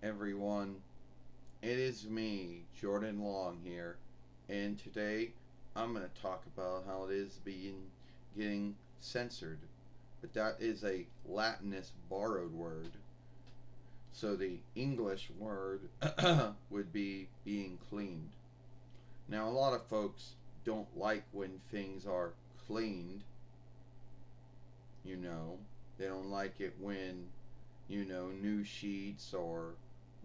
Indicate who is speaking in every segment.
Speaker 1: everyone. It is me, Jordan Long here, and today I'm going to talk about how it is getting censored. But that is a Latinist borrowed word. So the English word would be being cleaned. Now, a lot of folks don't like when things are cleaned, you know. They don't like it when, news sheets or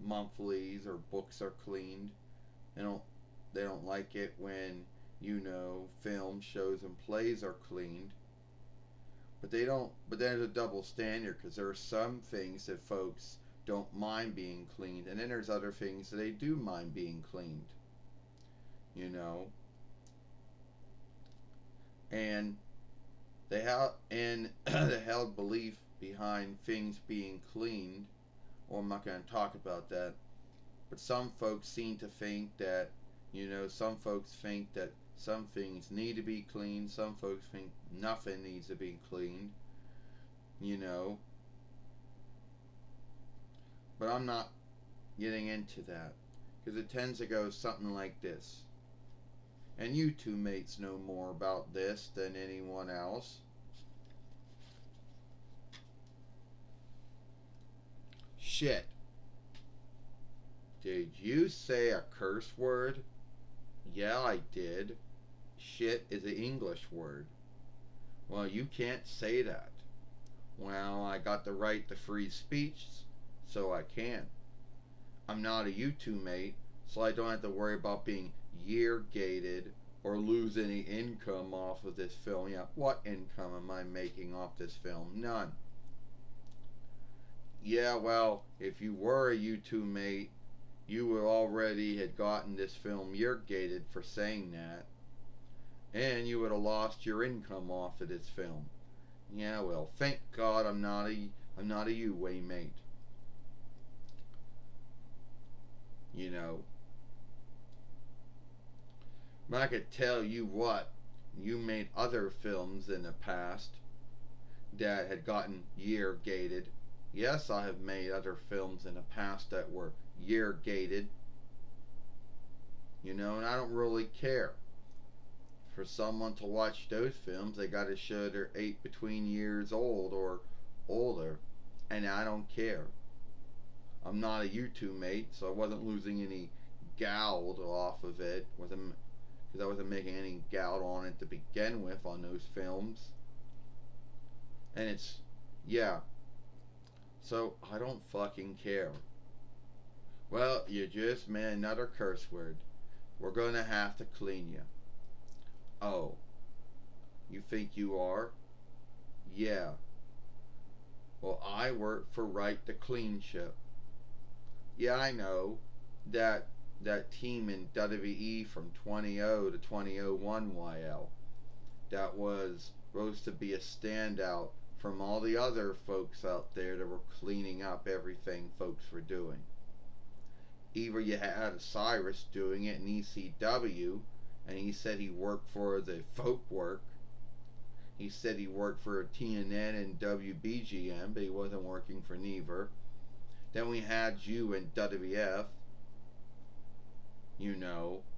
Speaker 1: monthlies or books are cleaned. They don't they don't like it when, film shows and plays are cleaned. But they don't but there's a double standard because there are some things that folks don't mind being cleaned, and then there's other things that they do mind being cleaned, you know. And the held belief behind things being cleaned, well, I'm not going to talk about that. But some folks seem to think that, some folks think that some things need to be cleaned. Some folks think nothing needs to be cleaned, you know. But I'm not getting into that because it tends to go something like this. And you two mates know more about this than anyone else. Shit. Did you say a curse word? Yeah, I did. Shit is an English word. Well, you can't say that. Well, I got the right to free speech, so I can. I'm not a YouTube mate, so I don't have to worry about being year gated or lose any income off of this film. Yeah, what income am I making off this film? None. Yeah, well, if you were a YouTube mate, you would already had gotten this film year gated for saying that, and you would have lost your income off of this film. Yeah, well, thank God I'm not a U-Way mate. You know. But I could tell you what, you made other films in the past that had gotten year gated. Yes, I have made other films in the past that were year gated. And I don't really care. For someone to watch those films, they gotta show they're 8 between years old or older, and I don't care. I'm not a YouTube mate, so I wasn't losing any gold off of it, because I wasn't making any gold on it to begin with on those films. And yeah, so I don't fucking care. Well, you just made another curse word. We're gonna have to clean you. Oh, you think you are? Yeah. Well, I work for Right to Clean Ship. Yeah, I know. That that team in WWE from 20 to 2001 YL. That was supposed to be a standout from all the other folks out there that were cleaning up everything folks were doing. Either you had Cyrus doing it in ECW, and he said he worked for the folk work. He said he worked for TNN and WBGM, but he wasn't working for neither. Then we had you in WWF,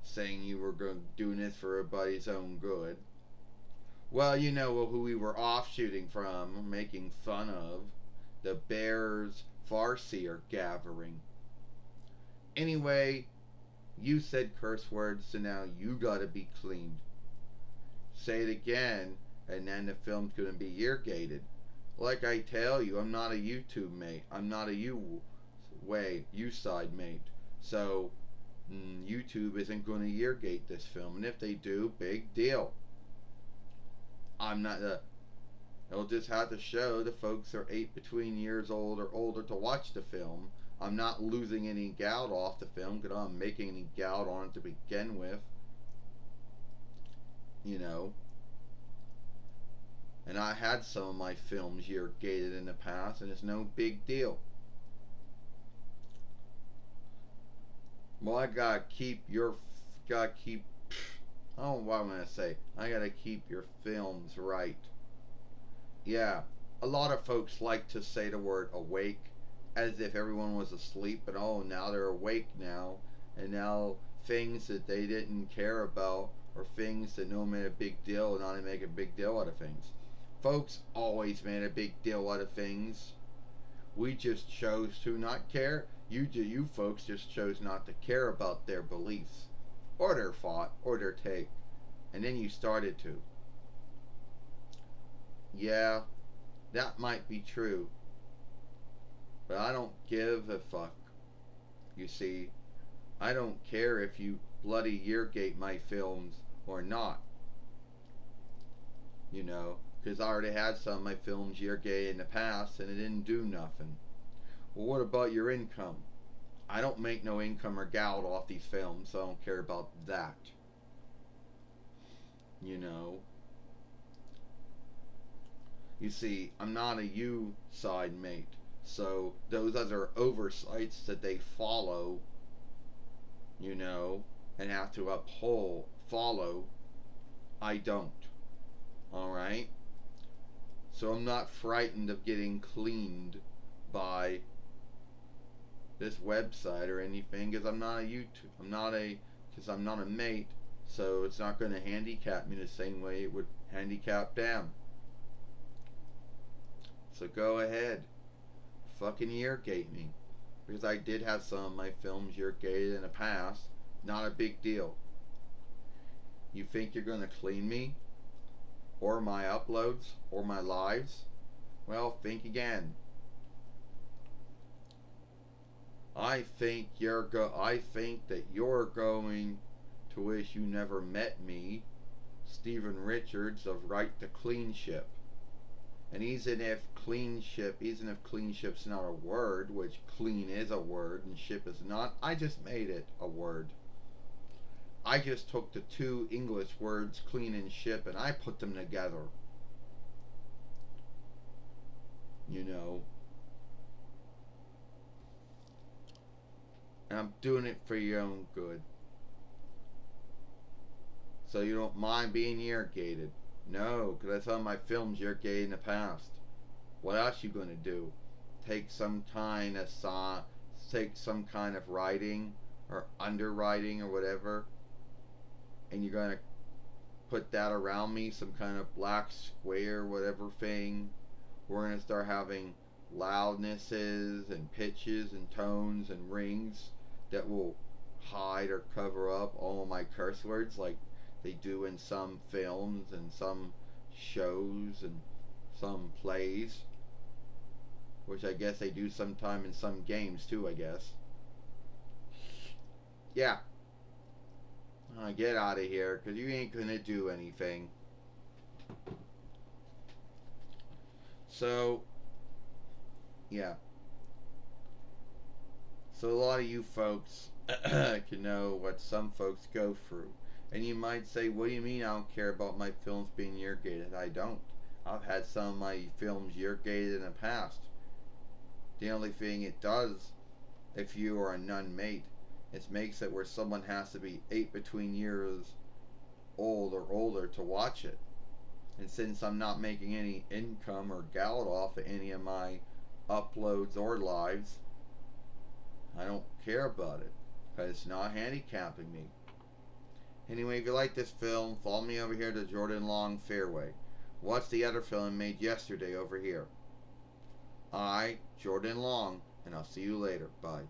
Speaker 1: saying you were doing this for everybody's own good. Well, you know who we were offshooting from, making fun of. The Bears Farseer gathering. Anyway, you said curse words, so now you gotta be cleaned. Say it again, and then the film's gonna be year gated. Like I tell you, I'm not a YouTube mate. I'm not a U-side mate. So, YouTube isn't gonna year gate this film. And if they do, big deal. I'm not a. They'll just have to show the folks are 8 between years old or older to watch the film. I'm not losing any gout off the film because I'm making any gout on it to begin with. You know. And I had some of my films year gated in the past, and it's no big deal. Well, gotta keep. I don't know what I'm gonna say. I gotta keep your films right. Yeah, a lot of folks like to say the word awake, as if everyone was asleep, but oh, now they're awake now, and now things that they didn't care about, or things that no one made a big deal, now they make a big deal out of things. Folks always made a big deal out of things. We just chose to not care. You folks just chose not to care about their beliefs, or their thought, or their take, and then you started to. Yeah, that might be true, but I don't give a fuck. You see, I don't care if you bloody yeargate my films or not, you know, because I already had some of my films yeargate in the past and it didn't do nothing. Well, what about your income? I don't make no income or gout off these films, so I don't care about that. You know, you see, I'm not a U side mate, so those other oversights that they follow, you know, and have to uphold, follow, I don't. Alright? So I'm not frightened of getting cleaned by this website or anything because I'm not a YouTube. Because I'm not a mate, so it's not going to handicap me the same way it would handicap them. So go ahead. Fucking yeargate me. Because I did have some of my films yeargated in the past. Not a big deal. You think you're going to clean me? Or my uploads? Or my lives? Well, think again. I think that you're going to wish you never met me, Stephen Richards of Right to Clean Ship. And even if clean ship's not a word, which clean is a word and ship is not, I just made it a word. I just took the two English words, clean and ship, and I put them together. You know. And I'm doing it for your own good. So you don't mind being irrigated. No, because I saw my films irrigated in the past. What else you gonna do? Take some kind of writing or underwriting or whatever, and you're gonna put that around me, some kind of black square, whatever thing. We're gonna start having loudnesses and pitches and tones and rings that will hide or cover up all my curse words like they do in some films and some shows and some plays, which I guess they do sometime in some games too, I guess. Yeah, get out of here because you ain't gonna do anything. So, yeah. So a lot of you folks can know what some folks go through. And you might say, what do you mean I don't care about my films being year-gated? I don't. I've had some of my films year-gated in the past. The only thing it does, if you are a non-mate, it makes it where someone has to be 8 between years old or older to watch it. And since I'm not making any income or gout off of any of my uploads or lives, I don't care about it because it's not handicapping me. Anyway, if you like this film, follow me over here to Jordan Long Fairway. Watch the other film made yesterday over here. I, Jordan Long, and I'll see you later. Bye.